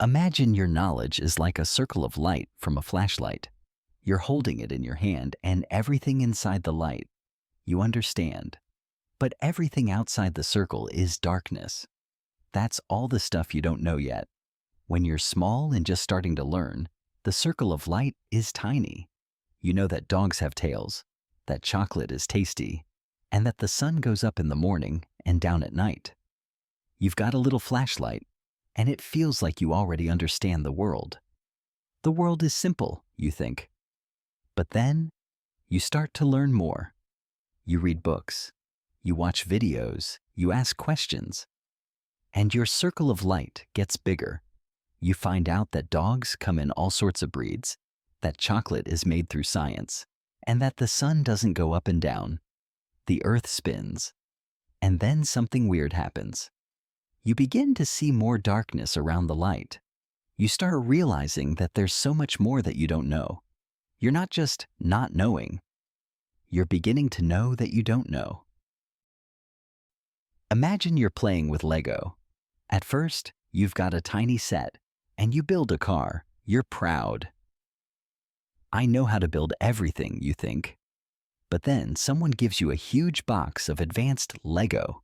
Imagine your knowledge is like a circle of light from a flashlight. You're holding it in your hand and everything inside the light you understand. But everything outside the circle is darkness. That's all the stuff you don't know yet. When you're small and just starting to learn, the circle of light is tiny. You know that dogs have tails, that chocolate is tasty, and that the sun goes up in the morning and down at night. You've got a little flashlight, and it feels like you already understand the world. The world is simple, you think. But then, you start to learn more. You read books, you watch videos, you ask questions, and your circle of light gets bigger. You find out that dogs come in all sorts of breeds, that chocolate is made through science, and that the sun doesn't go up and down. The earth spins. And then something weird happens. You begin to see more darkness around the light. You start realizing that there's so much more that you don't know. You're not just not knowing. You're beginning to know that you don't know. Imagine you're playing with Lego. At first, you've got a tiny set, and you build a car. You're proud. I know how to build everything, you think. But then someone gives you a huge box of advanced Lego.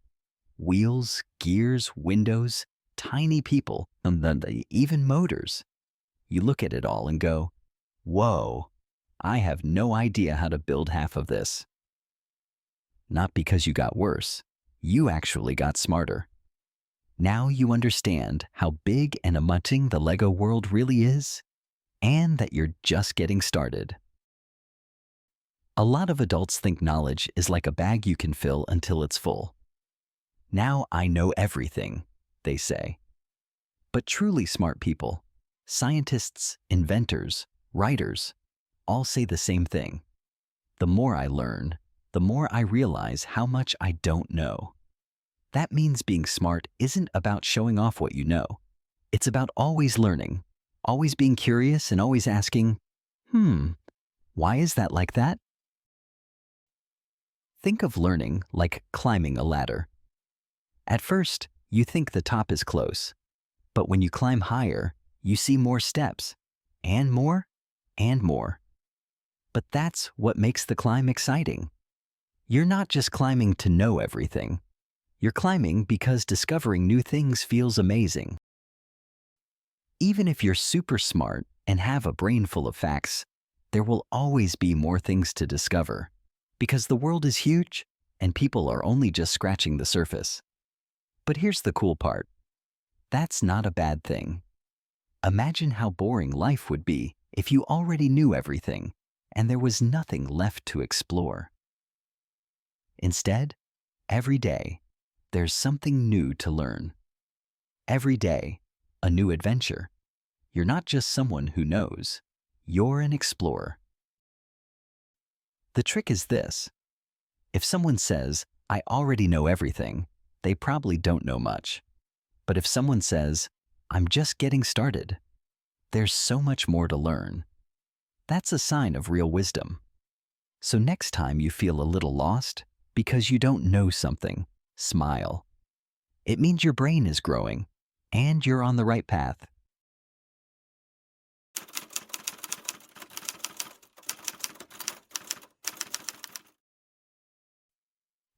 Wheels, gears, windows, tiny people, and even motors. You look at it all and go, whoa, I have no idea how to build half of this. Not because you got worse, you actually got smarter. Now you understand how big and amazing the Lego world really is, and that you're just getting started. A lot of adults think knowledge is like a bag you can fill until it's full. Now I know everything, they say. But truly smart people, scientists, inventors, writers, all say the same thing. The more I learn, the more I realize how much I don't know. That means being smart isn't about showing off what you know. It's about always learning, always being curious and always asking, why is that like that? Think of learning like climbing a ladder. At first, you think the top is close, but when you climb higher, you see more steps, and more, and more. But that's what makes the climb exciting. You're not just climbing to know everything. You're climbing because discovering new things feels amazing. Even if you're super smart and have a brain full of facts, there will always be more things to discover, because the world is huge and people are only just scratching the surface. But here's the cool part. That's not a bad thing. Imagine how boring life would be if you already knew everything and there was nothing left to explore. Instead, every day, there's something new to learn. Every day, a new adventure. You're not just someone who knows. You're an explorer. The trick is this. If someone says, I already know everything, they probably don't know much. But if someone says, I'm just getting started, there's so much more to learn. That's a sign of real wisdom. So next time you feel a little lost because you don't know something, smile. It means your brain is growing and you're on the right path.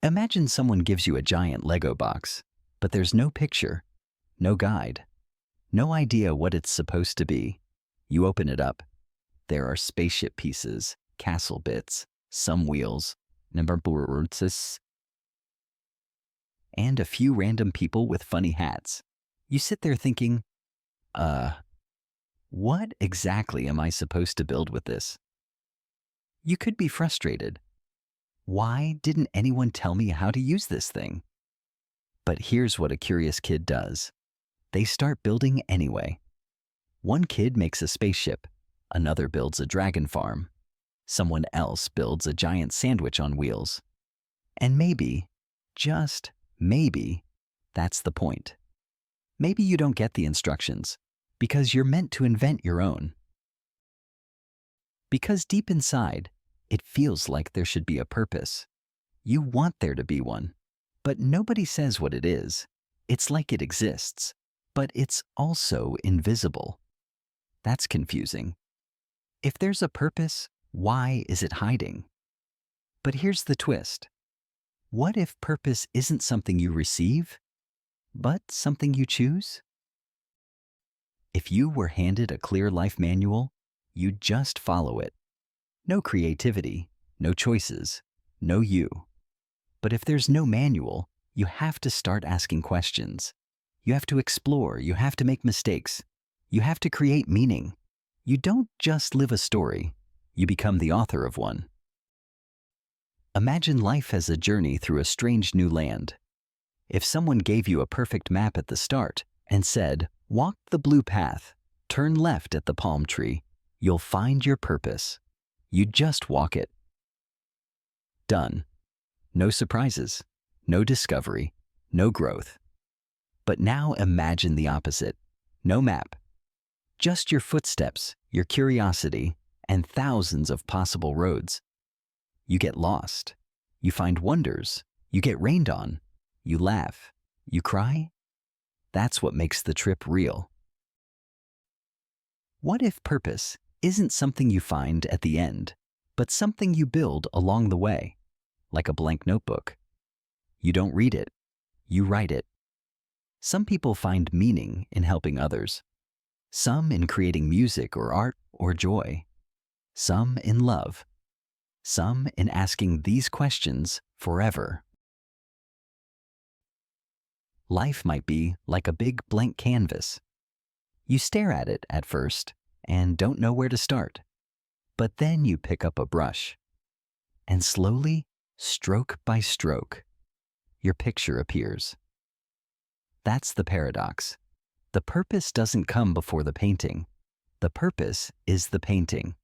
Imagine someone gives you a giant Lego box, but there's no picture, no guide, no idea what it's supposed to be. You open it up. There are spaceship pieces, castle bits, some wheels, and a few random people with funny hats. You sit there thinking, what exactly am I supposed to build with this? You could be frustrated. Why didn't anyone tell me how to use this thing? But here's what a curious kid does. They start building anyway. One kid makes a spaceship, another builds a dragon farm, someone else builds a giant sandwich on wheels. And maybe, just maybe, that's the point. Maybe you don't get the instructions because you're meant to invent your own. Because deep inside, it feels like there should be a purpose. You want there to be one, but nobody says what it is. It's like it exists, but it's also invisible. That's confusing. If there's a purpose, why is it hiding? But here's the twist. What if purpose isn't something you receive, but something you choose? If you were handed a clear life manual, you'd just follow it. No creativity, no choices, no you. But if there's no manual, you have to start asking questions. You have to explore, you have to make mistakes. You have to create meaning. You don't just live a story, you become the author of one. Imagine life as a journey through a strange new land. If someone gave you a perfect map at the start and said, "Walk the blue path, turn left at the palm tree, you'll find your purpose," you just walk it. Done. No surprises, no discovery, no growth. But now imagine the opposite. No map. Just your footsteps, your curiosity, and thousands of possible roads. You get lost. You find wonders. You get rained on. You laugh. You cry. That's what makes the trip real. What if purpose isn't something you find at the end, but something you build along the way, like a blank notebook? You don't read it. You write it. Some people find meaning in helping others. Some in creating music or art or joy. Some in love. Some in asking these questions forever. Life might be like a big blank canvas. You stare at it at first and don't know where to start. But then you pick up a brush. And slowly, stroke by stroke, your picture appears. That's the paradox. The purpose doesn't come before the painting. The purpose is the painting.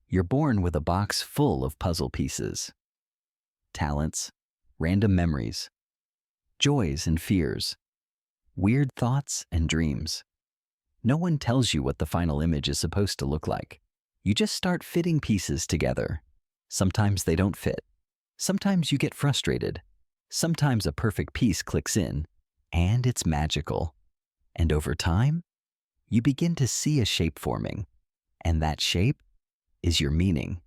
You're born with a box full of puzzle pieces. Talents, random memories, joys and fears, weird thoughts and dreams. No one tells you what the final image is supposed to look like. You just start fitting pieces together. Sometimes they don't fit. Sometimes you get frustrated. Sometimes a perfect piece clicks in, and it's magical. And over time, you begin to see a shape forming, and that shape is your meaning.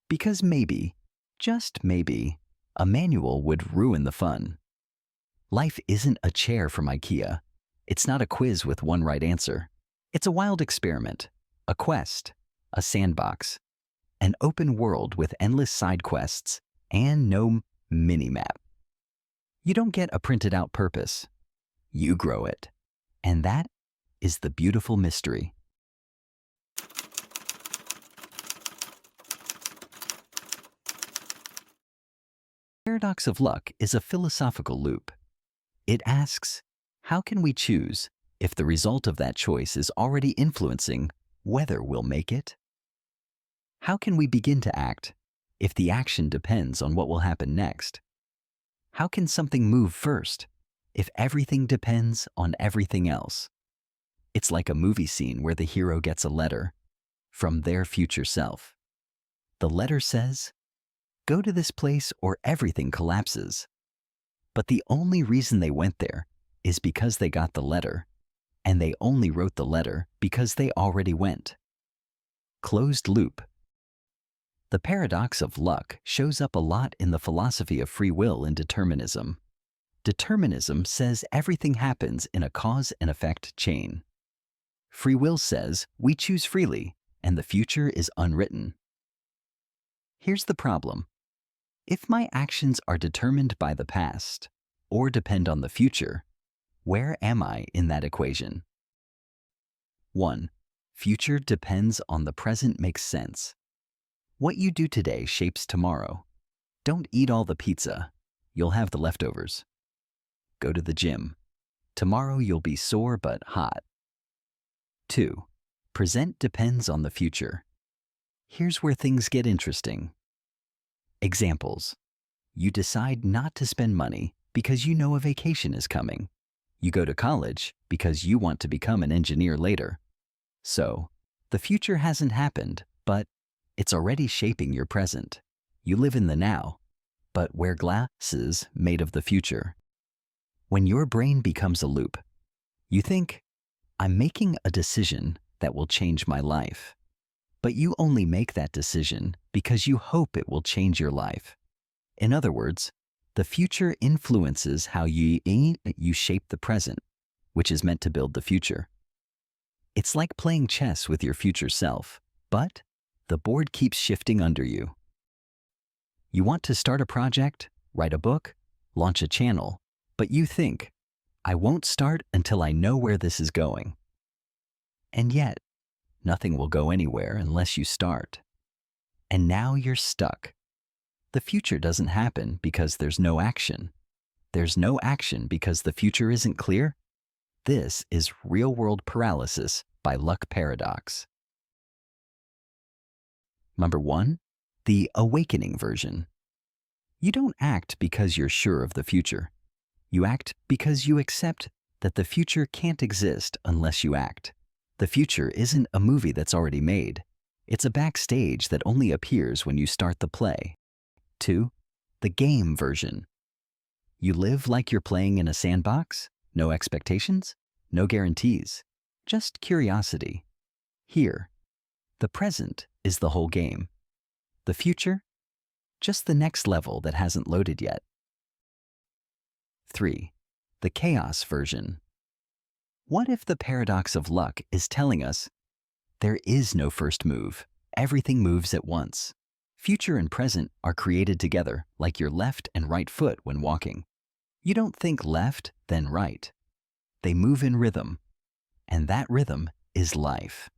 Because maybe, just maybe, a manual would ruin the fun. Life isn't a chair from IKEA. It's not a quiz with one right answer. It's a wild experiment, a quest, a sandbox, an open world with endless side quests and no mini-map. You don't get a printed out purpose. You grow it. And that is the beautiful mystery. The paradox of luck is a philosophical loop. It asks, how can we choose if the result of that choice is already influencing whether we'll make it? How can we begin to act if the action depends on what will happen next? How can something move first if everything depends on everything else? It's like a movie scene where the hero gets a letter from their future self. The letter says, "Go to this place or everything collapses." But the only reason they went there is because they got the letter, and they only wrote the letter because they already went. Closed loop. The paradox of luck shows up a lot in the philosophy of free will and determinism. Determinism says everything happens in a cause and effect chain. Free will says we choose freely and the future is unwritten. Here's the problem. If my actions are determined by the past or depend on the future, where am I in that equation? 1. Future depends on the present makes sense. What you do today shapes tomorrow. Don't eat all the pizza. You'll have the leftovers. Go to the gym. Tomorrow you'll be sore but hot. 2. Present depends on the future. Here's where things get interesting. Examples. You decide not to spend money because you know a vacation is coming. You go to college because you want to become an engineer later. So, the future hasn't happened, but it's already shaping your present. You live in the now, but wear glasses made of the future. When your brain becomes a loop, you think, I'm making a decision that will change my life. But you only make that decision because you hope it will change your life. In other words, the future influences how you shape the present, which is meant to build the future. It's like playing chess with your future self, but the board keeps shifting under you. You want to start a project, write a book, launch a channel, but you think, I won't start until I know where this is going. And yet, nothing will go anywhere unless you start. And now you're stuck. The future doesn't happen because there's no action. There's no action because the future isn't clear. This is real-world paralysis by luck paradox. Number 1, the awakening version. You don't act because you're sure of the future. You act because you accept that the future can't exist unless you act. The future isn't a movie that's already made. It's a backstage that only appears when you start the play. 2, the game version. You live like you're playing in a sandbox, no expectations, no guarantees, just curiosity. Here, the present is the whole game. The future, just the next level that hasn't loaded yet. 3, the chaos version. What if the paradox of luck is telling us there is no first move, everything moves at once? Future and present are created together like your left and right foot when walking. You don't think left, then right. They move in rhythm, and that rhythm is life.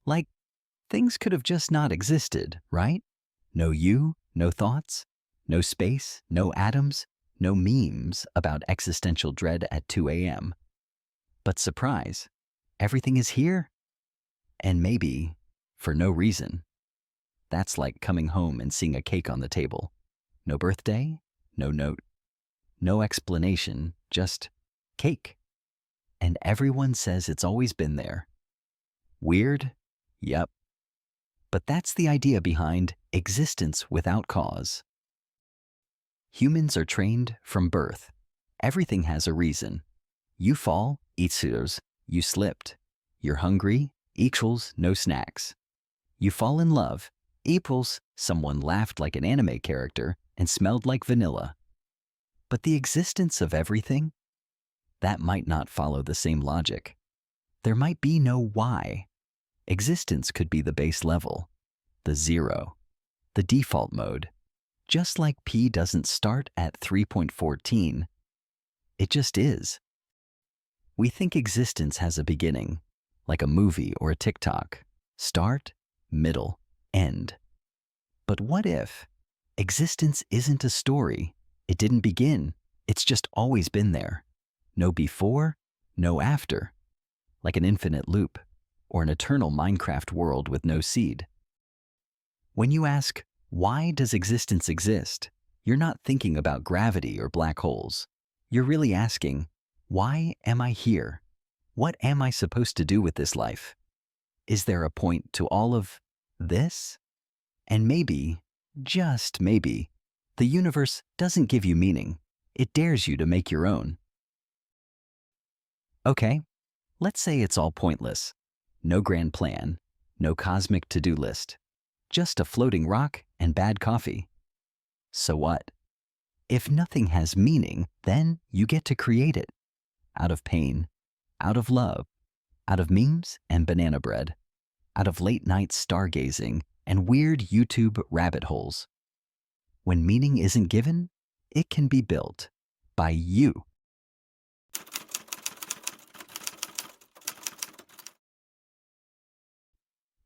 Like, things could have just not existed, right? No you, no thoughts, no space, no atoms, no memes about existential dread at 2 a.m. But surprise, everything is here. And maybe, for no reason. That's like coming home and seeing a cake on the table. No birthday, no note, no explanation, just cake. And everyone says it's always been there. Weird? Yep. But that's the idea behind existence without cause. Humans are trained from birth. Everything has a reason. You fall, equals you slipped. You're hungry, equals no snacks. You fall in love, equals someone laughed like an anime character and smelled like vanilla. But the existence of everything? That might not follow the same logic. There might be no why. Existence could be the base level, the zero, the default mode. Just like P doesn't start at 3.14, it just is. We think existence has a beginning, like a movie or a TikTok. Start, middle, end. But what if existence isn't a story? It didn't begin. It's just always been there. No before, no after. Like an infinite loop, or an eternal Minecraft world with no seed. When you ask, why does existence exist? You're not thinking about gravity or black holes. You're really asking, why am I here? What am I supposed to do with this life? Is there a point to all of this? And maybe, just maybe, the universe doesn't give you meaning. It dares you to make your own. Okay, let's say it's all pointless. No grand plan, no cosmic to-do list. Just a floating rock and bad coffee. So what? If nothing has meaning, then you get to create it. Out of pain, out of love, out of memes and banana bread, out of late-night stargazing and weird YouTube rabbit holes. When meaning isn't given, it can be built by you.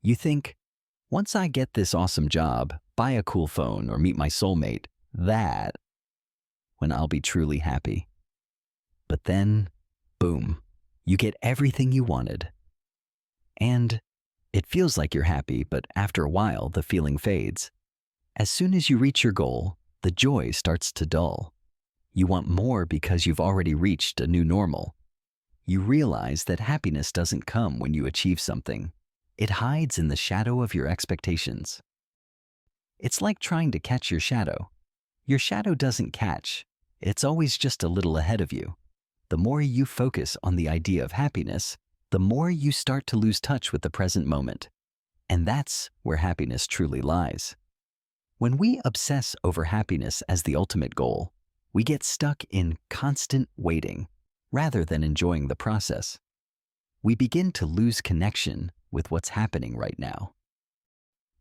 You think, once I get this awesome job, buy a cool phone, or meet my soulmate, when I'll be truly happy. But then, boom, you get everything you wanted. And it feels like you're happy, but after a while, the feeling fades. As soon as you reach your goal, the joy starts to dull. You want more because you've already reached a new normal. You realize that happiness doesn't come when you achieve something. It hides in the shadow of your expectations. It's like trying to catch your shadow. Your shadow doesn't catch. It's always just a little ahead of you. The more you focus on the idea of happiness, the more you start to lose touch with the present moment. And that's where happiness truly lies. When we obsess over happiness as the ultimate goal, we get stuck in constant waiting rather than enjoying the process. We begin to lose connection with what's happening right now.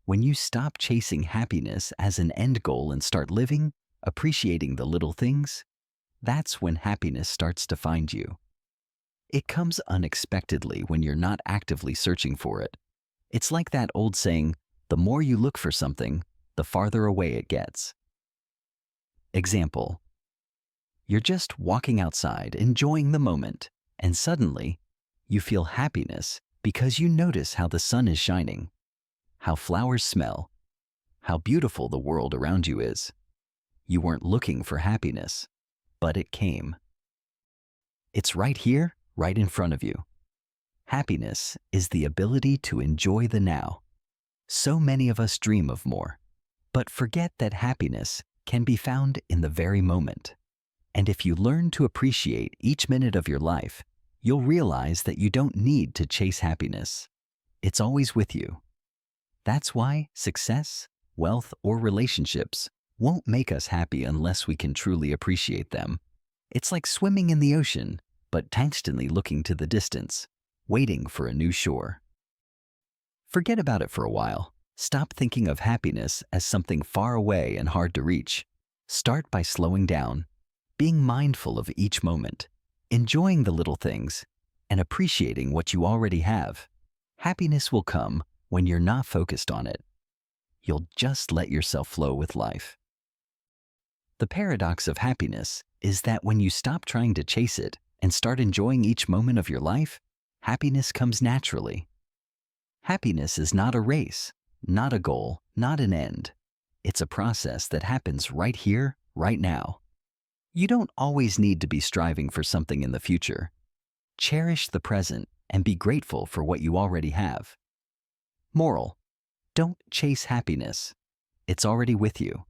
When you stop chasing happiness as an end goal and start living, appreciating the little things, that's when happiness starts to find you. It comes unexpectedly when you're not actively searching for it. It's like that old saying, the more you look for something, the farther away it gets. Example: you're just walking outside, enjoying the moment, and suddenly, you feel happiness because you notice how the sun is shining, how flowers smell, how beautiful the world around you is. You weren't looking for happiness, but it came. It's right here, right in front of you. Happiness is the ability to enjoy the now. So many of us dream of more, but forget that happiness can be found in the very moment. And if you learn to appreciate each minute of your life, you'll realize that you don't need to chase happiness. It's always with you. That's why success, wealth, or relationships won't make us happy unless we can truly appreciate them. It's like swimming in the ocean, but constantly looking to the distance, waiting for a new shore. Forget about it for a while. Stop thinking of happiness as something far away and hard to reach. Start by slowing down, being mindful of each moment, enjoying the little things, and appreciating what you already have. Happiness will come when you're not focused on it. You'll just let yourself flow with life. The paradox of happiness is that when you stop trying to chase it and start enjoying each moment of your life, happiness comes naturally. Happiness is not a race, not a goal, not an end. It's a process that happens right here, right now. You don't always need to be striving for something in the future. Cherish the present and be grateful for what you already have. Moral: don't chase happiness. It's already with you.